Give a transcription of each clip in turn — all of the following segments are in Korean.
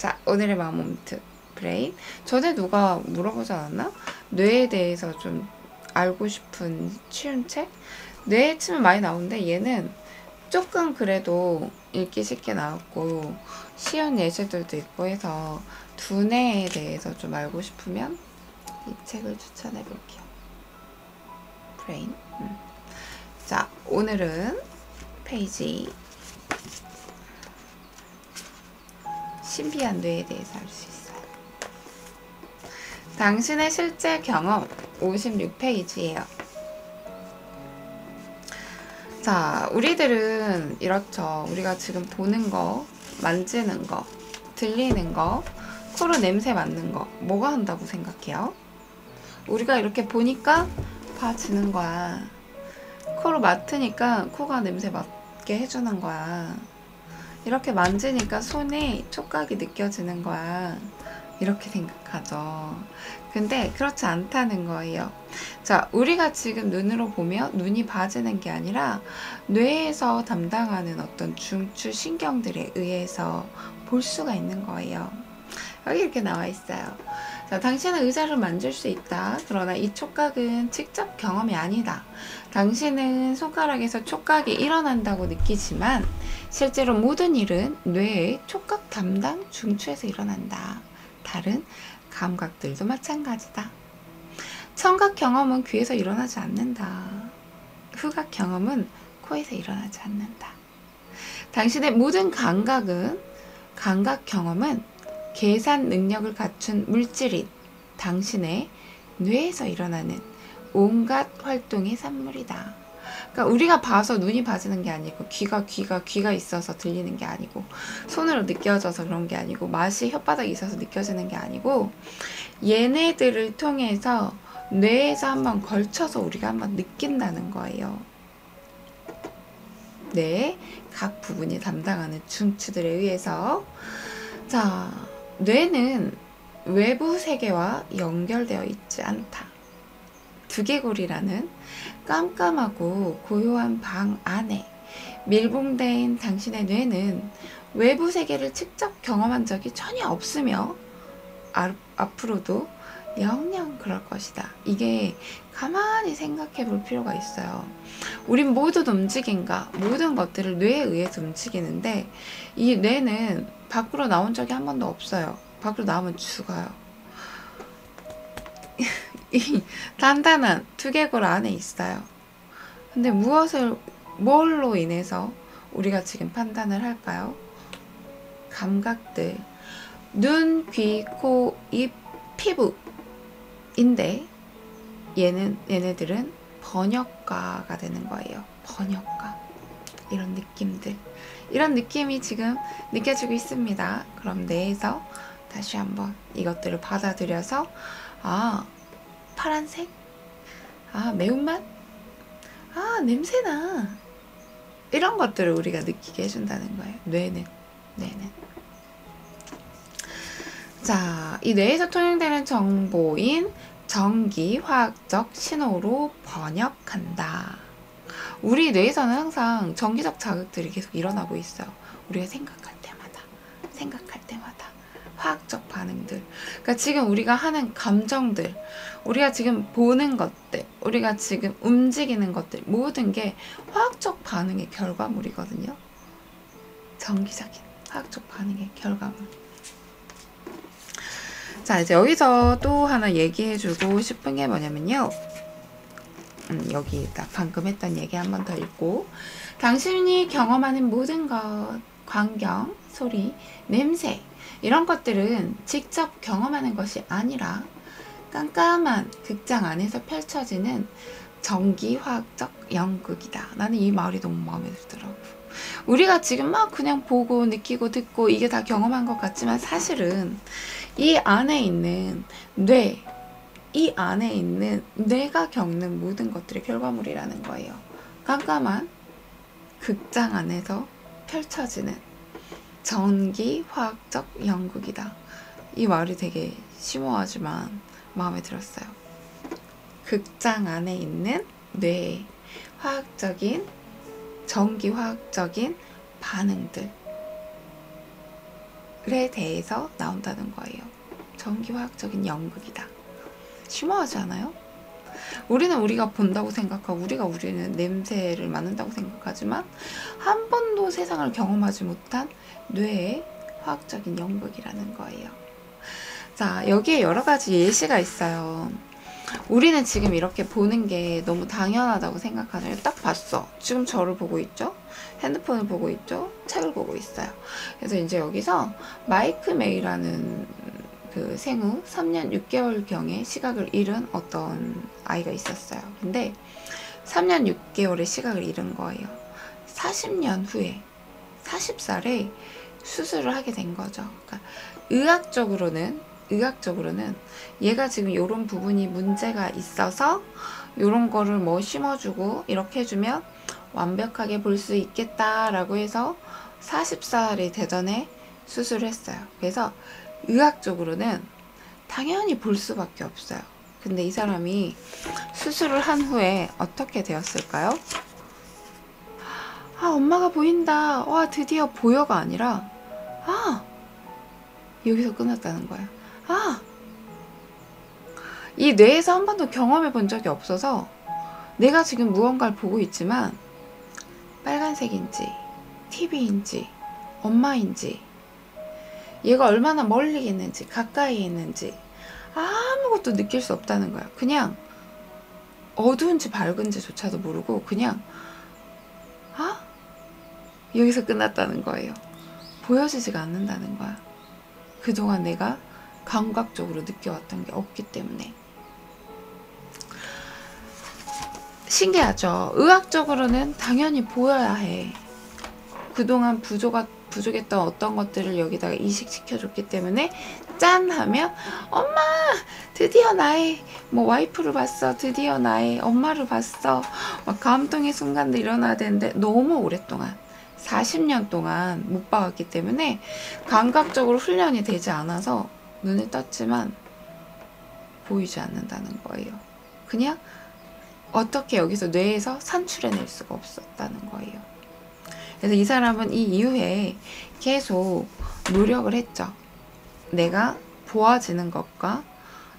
자, 오늘의 마모멘트 브레인. 전에 누가 물어보지 않았나? 뇌에 대해서 좀 알고 싶은 쉬운 책? 뇌에 치면 많이 나오는데 얘는 조금 그래도 읽기 쉽게 나왔고 쉬운 예시들도 있고 해서 두뇌에 대해서 좀 알고 싶으면 이 책을 추천해 볼게요. 브레인. 자, 오늘은 페이지 신비한 뇌에 대해서 알 수 있어요. 당신의 실제 경험 56페이지예요. 자, 우리들은 이렇죠. 우리가 지금 보는 거, 만지는 거, 들리는 거, 코로 냄새 맡는 거 뭐가 한다고 생각해요? 우리가 이렇게 보니까 봐지는 거야. 코로 맡으니까 코가 냄새 맡게 해주는 거야. 이렇게 만지니까 손에 촉각이 느껴지는 거야. 이렇게 생각하죠. 근데 그렇지 않다는 거예요. 자, 우리가 지금 눈으로 보면 눈이 봐지는 게 아니라 뇌에서 담당하는 어떤 중추 신경들에 의해서 볼 수가 있는 거예요. 여기 이렇게 나와 있어요. 자, 당신은 의자를 만질 수 있다. 그러나 이 촉각은 직접 경험이 아니다. 당신은 손가락에서 촉각이 일어난다고 느끼지만 실제로 모든 일은 뇌의 촉각 담당 중추에서 일어난다. 다른 감각들도 마찬가지다. 청각 경험은 귀에서 일어나지 않는다. 후각 경험은 코에서 일어나지 않는다. 당신의 모든 감각 경험은 계산 능력을 갖춘 물질인 당신의 뇌에서 일어나는 온갖 활동의 산물이다. 그러니까 우리가 봐서 눈이 봐지는 게 아니고 귀가 있어서 들리는 게 아니고 손으로 느껴져서 그런 게 아니고 맛이 혓바닥에 있어서 느껴지는 게 아니고 얘네들을 통해서 뇌에서 한번 걸쳐서 우리가 한번 느낀다는 거예요. 뇌의 각 부분이 담당하는 중추들에 의해서. 자, 뇌는 외부 세계와 연결되어 있지 않다. 두개골이라는 깜깜하고 고요한 방 안에 밀봉된 당신의 뇌는 외부 세계를 직접 경험한 적이 전혀 없으며 앞으로도 영영 그럴 것이다. 이게 가만히 생각해 볼 필요가 있어요. 우린 모든 움직임과 모든 것들을 뇌에 의해서 움직이는데 이 뇌는 밖으로 나온 적이 한 번도 없어요. 밖으로 나오면 죽어요. 이 단단한 두개골 안에 있어요. 근데 뭘로 인해서 우리가 지금 판단을 할까요? 감각들, 눈, 귀, 코, 입, 피부인데 얘네들은 번역가가 되는 거예요. 번역가. 이런 느낌들. 이런 느낌이 지금 느껴지고 있습니다. 그럼 뇌에서 다시 한번 이것들을 받아들여서 파란색? 매운맛? 냄새나. 이런 것들을 우리가 느끼게 해준다는 거예요. 뇌는. 자, 이 뇌에서 통용되는 정보인 전기, 화학적 신호로 번역한다. 우리 뇌에서는 항상 전기적 자극들이 계속 일어나고 있어요. 우리가 생각할 때마다 화학적 반응들. 그러니까 지금 우리가 하는 감정들, 우리가 지금 보는 것들, 우리가 지금 움직이는 것들, 모든 게 화학적 반응의 결과물이거든요. 전기적인 화학적 반응의 결과물. 자, 이제 여기서 또 하나 얘기해주고 싶은 게 뭐냐면요. 여기 딱 방금 했던 얘기 한 번 더 읽고, 당신이 경험하는 모든 것, 광경, 소리, 냄새 이런 것들은 직접 경험하는 것이 아니라 깜깜한 극장 안에서 펼쳐지는 전기화학적 연극이다. 나는 이 말이 너무 마음에 들더라고. 우리가 지금 막 그냥 보고 느끼고 듣고 이게 다 경험한 것 같지만 사실은 이 안에 있는 뇌가 겪는 모든 것들의 결과물이라는 거예요. 깜깜한 극장 안에서 펼쳐지는 전기화학적 연극이다. 이 말이 되게 심오하지만 마음에 들었어요. 극장 안에 있는 뇌의 전기화학적인 반응들. 대해서 나온다는 거예요. 전기화학적인 연극이다. 심오하지 않아요? 우리는 우리가 본다고 생각하고 우리는 냄새를 맡는다고 생각하지만 한 번도 세상을 경험하지 못한 뇌의 화학적인 연극이라는 거예요. 자, 여기에 여러 가지 예시가 있어요. 우리는 지금 이렇게 보는 게 너무 당연하다고 생각하잖아요. 딱 봤어. 지금 저를 보고 있죠? 핸드폰을 보고 있죠? 책을 보고 있어요. 그래서 이제 여기서 마이크 메이라는 그 생후 3년 6개월경에 시각을 잃은 어떤 아이가 있었어요. 근데 3년 6개월의 시각을 잃은 거예요. 40년 후에 40살에 수술을 하게 된 거죠. 그러니까 의학적으로는 얘가 지금 이런 부분이 문제가 있어서 이런 거를 뭐 심어주고 이렇게 해주면 완벽하게 볼 수 있겠다라고 해서 40살이 되전에 수술을 했어요. 그래서 의학적으로는 당연히 볼 수밖에 없어요. 근데 이 사람이 수술을 한 후에 어떻게 되었을까요? 아, 엄마가 보인다. 와, 드디어 보여가 아니라 여기서 끝났다는 거예요. 이 뇌에서 한 번도 경험해 본 적이 없어서 내가 지금 무언가를 보고 있지만 빨간색인지 TV인지 엄마인지 얘가 얼마나 멀리 있는지 가까이 있는지 아무것도 느낄 수 없다는 거야. 그냥 어두운지 밝은지조차도 모르고 그냥 여기서 끝났다는 거예요. 보여지지가 않는다는 거야. 그동안 내가 감각적으로 느껴왔던 게 없기 때문에. 신기하죠? 의학적으로는 당연히 보여야 해. 그동안 부족했던 어떤 것들을 여기다가 이식시켜줬기 때문에 짠 하면 엄마 드디어 나의 뭐 와이프를 봤어, 드디어 나의 엄마를 봤어, 막 감동의 순간도 일어나야 되는데 너무 오랫동안 40년 동안 못 봐왔기 때문에 감각적으로 훈련이 되지 않아서 눈을 떴지만 보이지 않는다는 거예요. 그냥 어떻게 여기서 뇌에서 산출해낼 수가 없었다는 거예요. 그래서 이 사람은 이 이후에 계속 노력을 했죠. 내가 보아지는 것과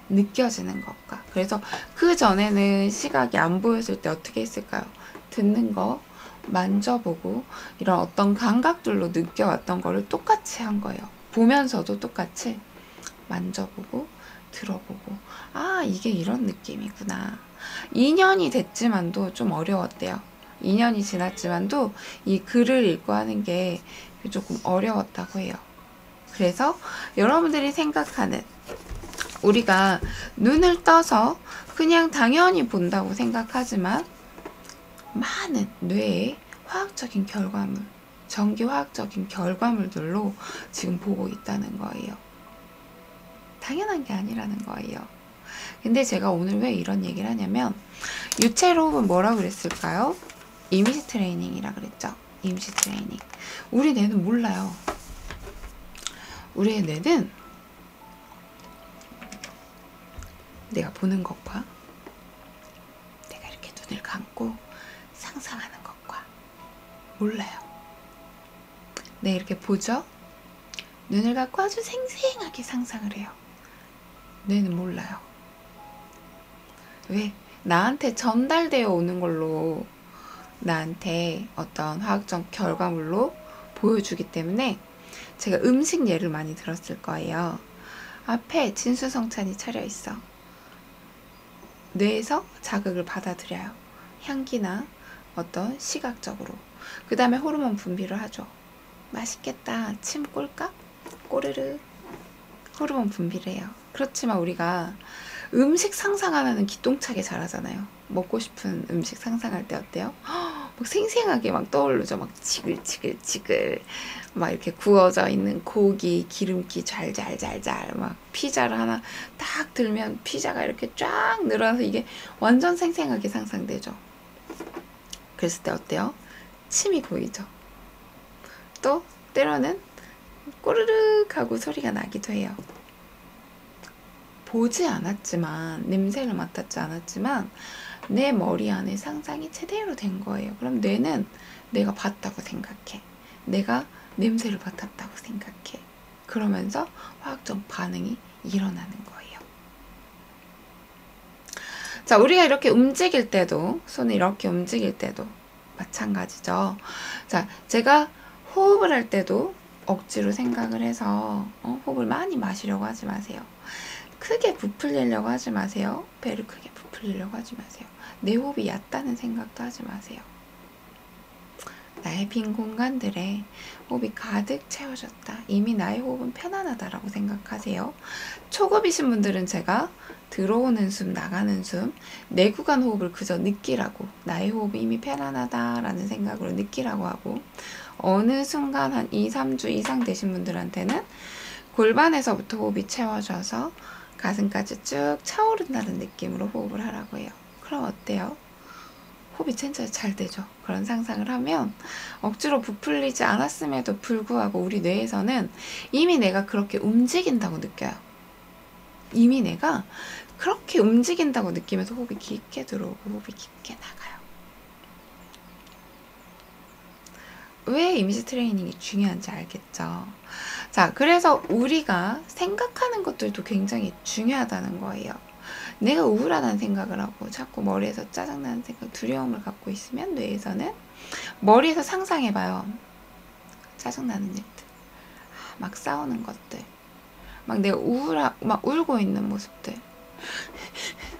느껴지는 것과. 그래서 그 전에는 시각이 안 보였을 때 어떻게 했을까요? 듣는 거, 만져보고 이런 어떤 감각들로 느껴왔던 거를 똑같이 한 거예요. 보면서도 똑같이 만져보고 들어보고 이게 이런 느낌이구나. 2년이 됐지만도 좀 어려웠대요. 2년이 지났지만도 이 글을 읽고 하는 게 조금 어려웠다고 해요. 그래서 여러분들이 생각하는 우리가 눈을 떠서 그냥 당연히 본다고 생각하지만 많은 뇌의 화학적인 결과물, 전기화학적인 결과물들로 지금 보고 있다는 거예요. 당연한 게 아니라는 거예요. 근데 제가 오늘 왜 이런 얘기를 하냐면 유체로는 뭐라고 그랬을까요? 이미지 트레이닝이라 그랬죠. 이미지 트레이닝. 우리 뇌는 몰라요. 우리의 뇌는 내가 보는 것과 내가 이렇게 눈을 감고 상상하는 것과 몰라요. 네, 이렇게 보죠? 눈을 감고 아주 생생하게 상상을 해요. 뇌는 몰라요. 왜? 나한테 전달되어 오는 걸로 나한테 어떤 화학적 결과물로 보여주기 때문에 제가 음식 예를 많이 들었을 거예요. 앞에 진수성찬이 차려 있어. 뇌에서 자극을 받아들여요. 향기나 어떤 시각적으로. 그 다음에 호르몬 분비를 하죠. 맛있겠다. 침 꼴까? 꼬르르. 호르몬 분비를 해요. 그렇지만 우리가 음식 상상하는 기똥차게 잘하잖아요. 먹고 싶은 음식 상상할 때 어때요? 막 생생하게 막 떠오르죠. 막 지글지글 막 이렇게 구워져 있는 고기, 기름기 잘잘잘잘 막 피자를 하나 딱 들면 피자가 이렇게 쫙 늘어나서 이게 완전 생생하게 상상되죠. 그랬을 때 어때요? 침이 고이죠. 또 때로는 꼬르륵 하고 소리가 나기도 해요. 보지 않았지만, 냄새를 맡았지 않았지만 내 머리 안에 상상이 제대로 된 거예요. 그럼 뇌는 내가 봤다고 생각해. 내가 냄새를 맡았다고 생각해. 그러면서 화학적 반응이 일어나는 거예요. 자, 우리가 이렇게 움직일 때도, 손을 이렇게 움직일 때도 마찬가지죠. 자, 제가 호흡을 할 때도 억지로 생각을 해서 호흡을 많이 마시려고 하지 마세요. 크게 부풀리려고 하지 마세요. 배를 크게 부풀리려고 하지 마세요. 내 호흡이 얕다는 생각도 하지 마세요. 나의 빈 공간들에 호흡이 가득 채워졌다. 이미 나의 호흡은 편안하다라고 생각하세요. 초급이신 분들은 제가 들어오는 숨, 나가는 숨, 내구간 호흡을 그저 느끼라고, 나의 호흡이 이미 편안하다라는 생각으로 느끼라고 하고, 어느 순간 한 2, 3주 이상 되신 분들한테는 골반에서부터 호흡이 채워져서 가슴까지 쭉 차오른다는 느낌으로 호흡을 하라고 해요. 그럼 어때요? 호흡이 진짜 잘 되죠. 그런 상상을 하면 억지로 부풀리지 않았음에도 불구하고 우리 뇌에서는 이미 내가 그렇게 움직인다고 느껴요. 이미 내가 그렇게 움직인다고 느끼면서 호흡이 깊게 들어오고 호흡이 깊게 나가요. 왜 이미지 트레이닝이 중요한지 알겠죠? 자, 그래서 우리가 생각하는 것들도 굉장히 중요하다는 거예요. 내가 우울하다는 생각을 하고 자꾸 머리에서 짜증나는 생각, 두려움을 갖고 있으면 뇌에서는 머리에서 상상해봐요. 짜증나는 일들, 막 싸우는 것들, 막 내가 막 울고 있는 모습들,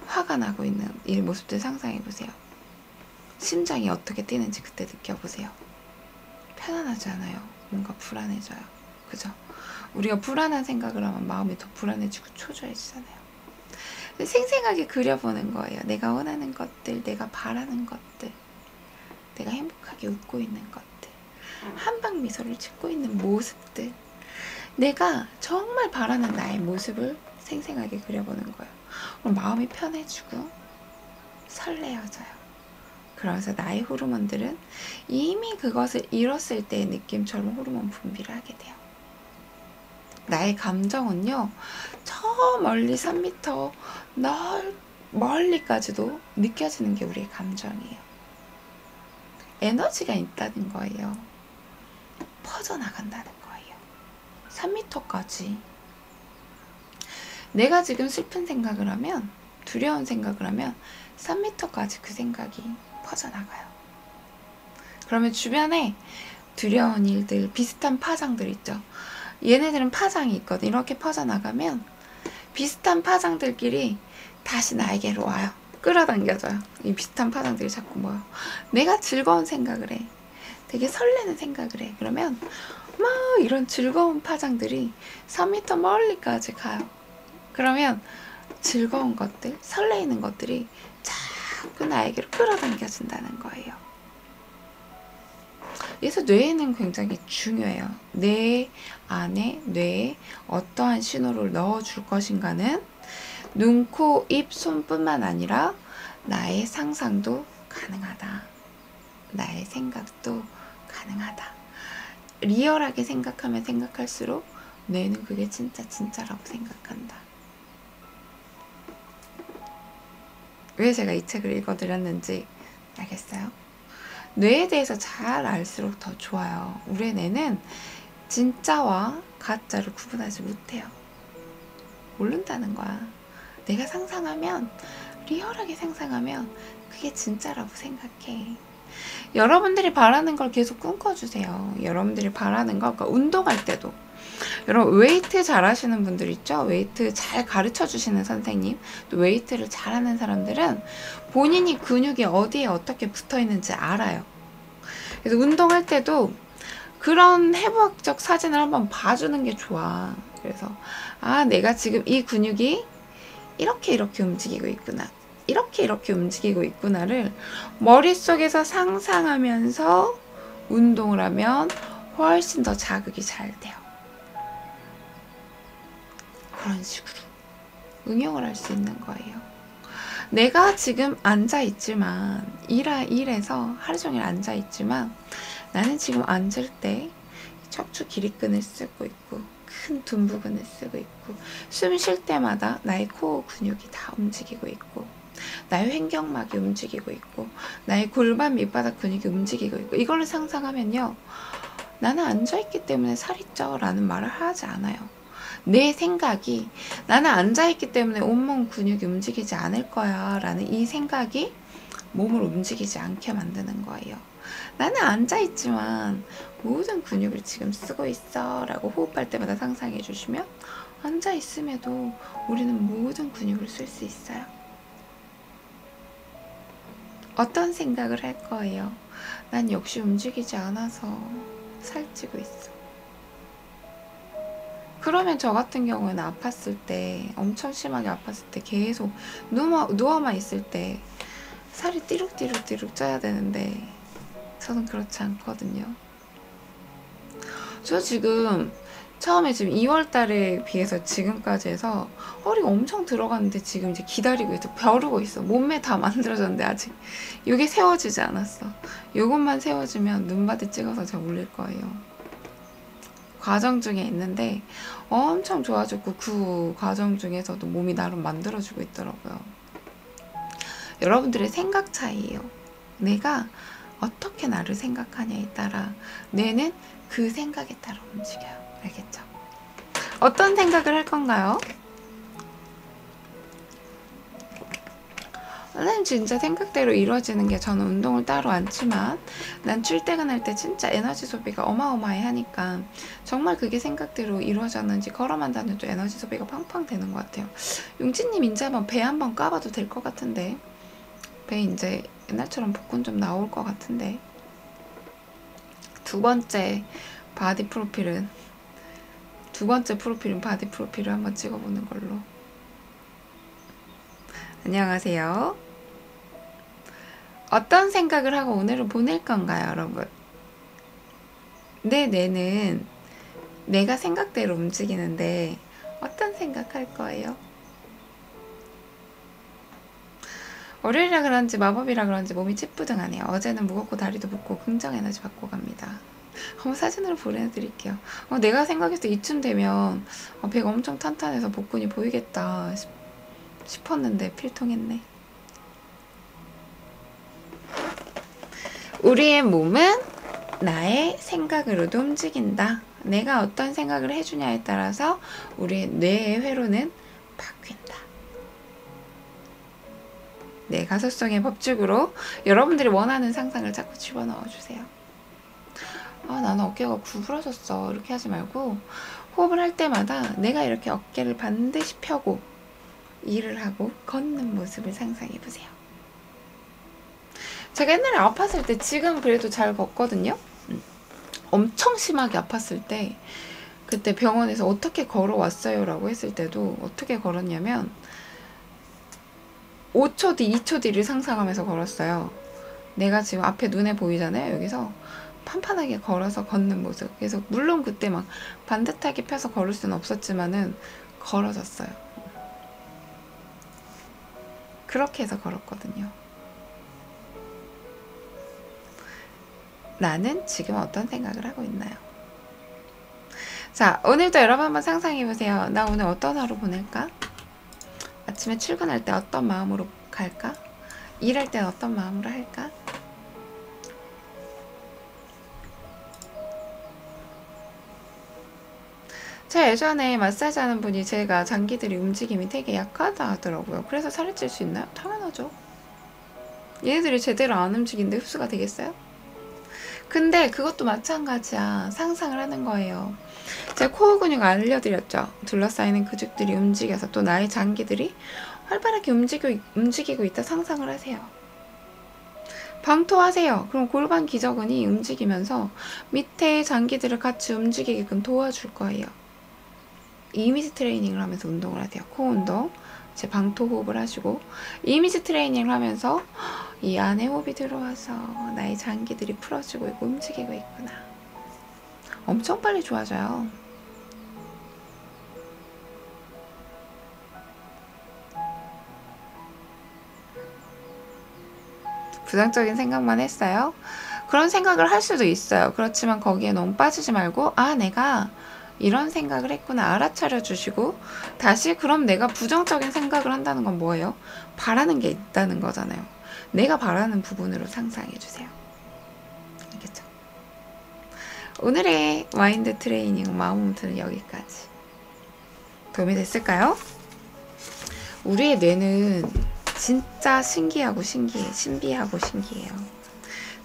화가 나고 있는 이 모습들 상상해보세요. 심장이 어떻게 뛰는지 그때 느껴보세요. 편안하지 않아요? 뭔가 불안해져요. 그죠? 우리가 불안한 생각을 하면 마음이 더 불안해지고 초조해지잖아요. 생생하게 그려보는 거예요. 내가 원하는 것들, 내가 바라는 것들, 내가 행복하게 웃고 있는 것들, 한방 미소를 짓고 있는 모습들, 내가 정말 바라는 나의 모습을 생생하게 그려보는 거예요. 그럼 마음이 편해지고 설레어져요. 그러면서 나의 호르몬들은 이미 그것을 이뤘을 때의 느낌처럼 호르몬 분비를 하게 돼요. 나의 감정은요, 저 멀리 3m 멀리까지도 느껴지는 게 우리의 감정이에요. 에너지가 있다는 거예요. 퍼져나간다는 거예요. 3m까지. 내가 지금 슬픈 생각을 하면, 두려운 생각을 하면 3m까지 그 생각이 퍼져나가요. 그러면 주변에 두려운 일들, 비슷한 파장들 있죠. 얘네들은 파장이 있거든. 이렇게 퍼져나가면 비슷한 파장들끼리 다시 나에게로 와요. 끌어당겨져요. 이 비슷한 파장들이 자꾸 모여. 내가 즐거운 생각을 해. 되게 설레는 생각을 해. 그러면 막 이런 즐거운 파장들이 3m 멀리까지 가요. 그러면 즐거운 것들, 설레이는 것들이 자꾸 나에게로 끌어당겨진다는 거예요. 그래서 뇌에는 굉장히 중요해요. 내 안에 뇌에 어떠한 신호를 넣어줄 것인가는 눈, 코, 입, 손뿐만 아니라 나의 상상도 가능하다. 나의 생각도 가능하다. 리얼하게 생각하면 생각할수록 뇌는 그게 진짜라고 생각한다. 왜 제가 이 책을 읽어드렸는지 알겠어요? 뇌에 대해서 잘 알수록 더 좋아요. 우리의 뇌는 진짜와 가짜를 구분하지 못해요. 모른다는 거야. 내가 상상하면, 리얼하게 상상하면 그게 진짜라고 생각해. 여러분들이 바라는 걸 계속 꿈꿔주세요. 여러분들이 바라는 거, 그러니까 운동할 때도. 여러분 웨이트 잘 하시는 분들 있죠? 웨이트 잘 가르쳐 주시는 선생님, 또 웨이트를 잘하는 사람들은 본인이 근육이 어디에 어떻게 붙어 있는지 알아요. 그래서 운동할 때도 그런 해부학적 사진을 한번 봐주는 게 좋아. 그래서 내가 지금 이 근육이 이렇게 움직이고 있구나, 이렇게 움직이고 있구나를 머릿속에서 상상하면서 운동을 하면 훨씬 더 자극이 잘 돼요. 그런 식으로 응용을 할 수 있는 거예요. 내가 지금 앉아있지만, 일에서 하루 종일 앉아있지만, 나는 지금 앉을 때 척추 길이끈을 쓰고 있고, 큰 둔부근을 쓰고 있고, 숨 쉴 때마다 나의 코어 근육이 다 움직이고 있고, 나의 횡격막이 움직이고 있고, 나의 골반 밑바닥 근육이 움직이고 있고, 이걸 상상하면요, 나는 앉아있기 때문에 살이 쪄 라는 말을 하지 않아요. 내 생각이 나는 앉아있기 때문에 온몸 근육이 움직이지 않을 거야 라는 이 생각이 몸을 움직이지 않게 만드는 거예요. 나는 앉아있지만 모든 근육을 지금 쓰고 있어 라고 호흡할 때마다 상상해 주시면 앉아있음에도 우리는 모든 근육을 쓸 수 있어요. 어떤 생각을 할 거예요? 난 역시 움직이지 않아서 살찌고 있어. 그러면 저 같은 경우에는 아팠을 때, 엄청 심하게 아팠을 때 계속 누워만 있을 때 살이 띠룩띠룩 쪄야 되는데 저는 그렇지 않거든요. 저 지금 처음에 지금 2월달에 비해서 지금까지 해서 허리가 엄청 들어갔는데 지금 이제 기다리고 있어. 벼르고 있어. 몸매 다 만들어졌는데 아직 이게 세워지지 않았어. 이것만 세워지면 눈바디 찍어서 제가 올릴 거예요. 과정 중에 있는데 엄청 좋아졌고 그 과정 중에서도 몸이 나름 만들어지고 있더라고요. 여러분들의 생각 차이예요. 내가 어떻게 나를 생각하냐에 따라 뇌는 그 생각에 따라 움직여요. 알겠죠? 어떤 생각을 할 건가요? 난 진짜 생각대로 이루어지는 게 저는 운동을 따로 안 치만 난 출퇴근할 때 진짜 에너지 소비가 어마어마해 하니까 정말 그게 생각대로 이루어졌는지 걸어만 다녀도 에너지 소비가 팡팡 되는 것 같아요. 용진님 이제 한번 배 한번 까봐도 될 것 같은데 배 이제 옛날처럼 복근 좀 나올 것 같은데 두 번째 프로필은 바디 프로필을 한번 찍어보는 걸로. 안녕하세요. 어떤 생각을 하고 오늘을 보낼 건가요, 여러분? 내 뇌는 내가 생각대로 움직이는데 어떤 생각할 거예요? 월요일이라 그런지 마법이라 그런지 몸이 찌뿌둥하네요. 어제는 무겁고 다리도 붓고 긍정 에너지 받고 갑니다. 한번 사진으로 보내드릴게요. 내가 생각했을 때 이쯤 되면 배가 엄청 탄탄해서 복근이 보이겠다 싶었는데 필통했네. 우리의 몸은 나의 생각으로도 움직인다. 내가 어떤 생각을 해주냐에 따라서 우리의 뇌의 회로는 바뀐다. 네, 가소성의 법칙으로 여러분들이 원하는 상상을 자꾸 집어넣어주세요. 나는 어깨가 구부러졌어. 이렇게 하지 말고 호흡을 할 때마다 내가 이렇게 어깨를 반드시 펴고 일을 하고 걷는 모습을 상상해보세요. 제가 옛날에 아팠을 때 지금 그래도 잘 걷거든요. 엄청 심하게 아팠을 때 그때 병원에서 어떻게 걸어왔어요? 라고 했을 때도 어떻게 걸었냐면 5초 뒤, 2초 뒤를 상상하면서 걸었어요. 내가 지금 앞에 눈에 보이잖아요. 여기서 판판하게 걸어서 걷는 모습. 그래서 물론 그때 막 반듯하게 펴서 걸을 수는 없었지만은 걸어졌어요. 그렇게 해서 걸었거든요. 나는 지금 어떤 생각을 하고 있나요? 자, 오늘도 여러분 한번 상상해보세요. 나 오늘 어떤 하루 보낼까? 아침에 출근할 때 어떤 마음으로 갈까? 일할 때 어떤 마음으로 할까? 제 예전에 마사지 하는 분이 제가 장기들이 움직임이 되게 약하다 하더라고요. 그래서 살이 찔 수 있나요? 당연하죠. 얘네들이 제대로 안 움직이는데 흡수가 되겠어요? 근데 그것도 마찬가지야. 상상을 하는 거예요. 제가 코어 근육 알려드렸죠. 둘러싸이는 근육들이 움직여서 또 나의 장기들이 활발하게 움직이고 있다 상상을 하세요. 방토하세요. 그럼 골반 기저근이 움직이면서 밑에 장기들을 같이 움직이게끔 도와줄 거예요. 이미지 트레이닝을 하면서 운동을 하세요. 코 운동, 제 방토 호흡을 하시고 이미지 트레이닝을 하면서 이 안에 호흡이 들어와서 나의 장기들이 풀어지고 있고 움직이고 있구나. 엄청 빨리 좋아져요. 부정적인 생각만 했어요? 그런 생각을 할 수도 있어요. 그렇지만 거기에 너무 빠지지 말고 내가 이런 생각을 했구나 알아차려 주시고 다시 그럼 내가 부정적인 생각을 한다는 건 뭐예요? 바라는 게 있다는 거잖아요. 내가 바라는 부분으로 상상해 주세요. 알겠죠? 오늘의 마인드 트레이닝 마음모드는 여기까지. 도움이 됐을까요? 우리의 뇌는 진짜 신기하고 신비하고 신기해요.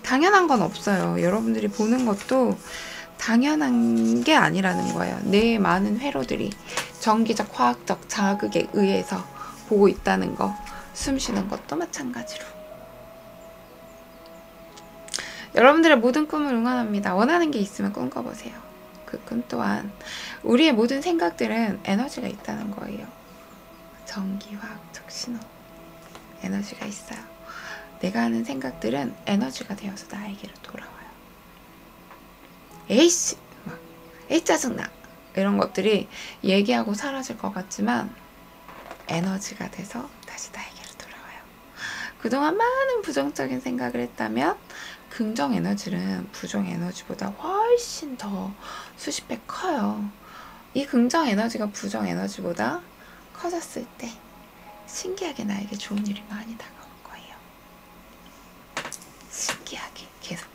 당연한 건 없어요. 여러분들이 보는 것도 당연한 게 아니라는 거예요. 뇌의 많은 회로들이 정기적 화학적 자극에 의해서 보고 있다는 거. 숨 쉬는 것도 마찬가지로. 여러분들의 모든 꿈을 응원합니다. 원하는 게 있으면 꿈꿔보세요. 그 꿈 또한 우리의 모든 생각들은 에너지가 있다는 거예요. 전기, 화학적 신호, 에너지가 있어요. 내가 하는 생각들은 에너지가 되어서 나에게로 돌아와요. 에이씨! 막, 에이 짜증나! 이런 것들이 얘기하고 사라질 것 같지만 에너지가 돼서 다시 나에게로 돌아와요. 그동안 많은 부정적인 생각을 했다면 긍정 에너지는 부정 에너지보다 훨씬 더 수십 배 커요. 이 긍정 에너지가 부정 에너지보다 커졌을 때 신기하게 나에게 좋은 일이 많이 다가올 거예요. 신기하게 계속.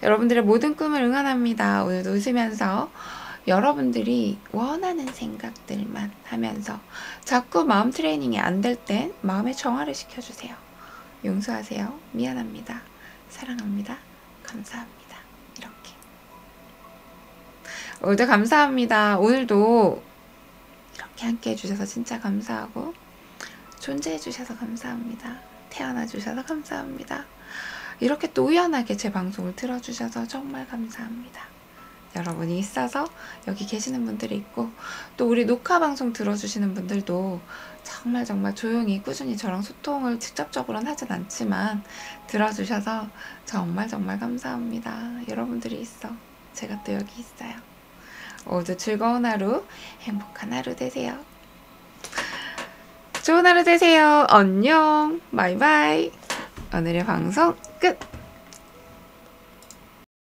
여러분들의 모든 꿈을 응원합니다. 오늘도 웃으면서 여러분들이 원하는 생각들만 하면서 자꾸 마음 트레이닝이 안 될 땐 마음의 정화를 시켜주세요. 용서하세요. 미안합니다. 사랑합니다. 감사합니다. 이렇게. 오늘도 감사합니다. 오늘도 이렇게 함께 해주셔서 진짜 감사하고 존재해주셔서 감사합니다. 태어나주셔서 감사합니다. 이렇게 또 우연하게 제 방송을 틀어주셔서 정말 감사합니다. 여러분이 있어서 여기 계시는 분들이 있고 또 우리 녹화 방송 들어주시는 분들도 정말 조용히 꾸준히 저랑 소통을 직접적으로는 하진 않지만 들어주셔서 정말 감사합니다. 여러분들이 있어 제가 또 여기 있어요. 모두 즐거운 하루, 행복한 하루 되세요. 좋은 하루 되세요. 안녕. 바이바이. 오늘의 방송 끝.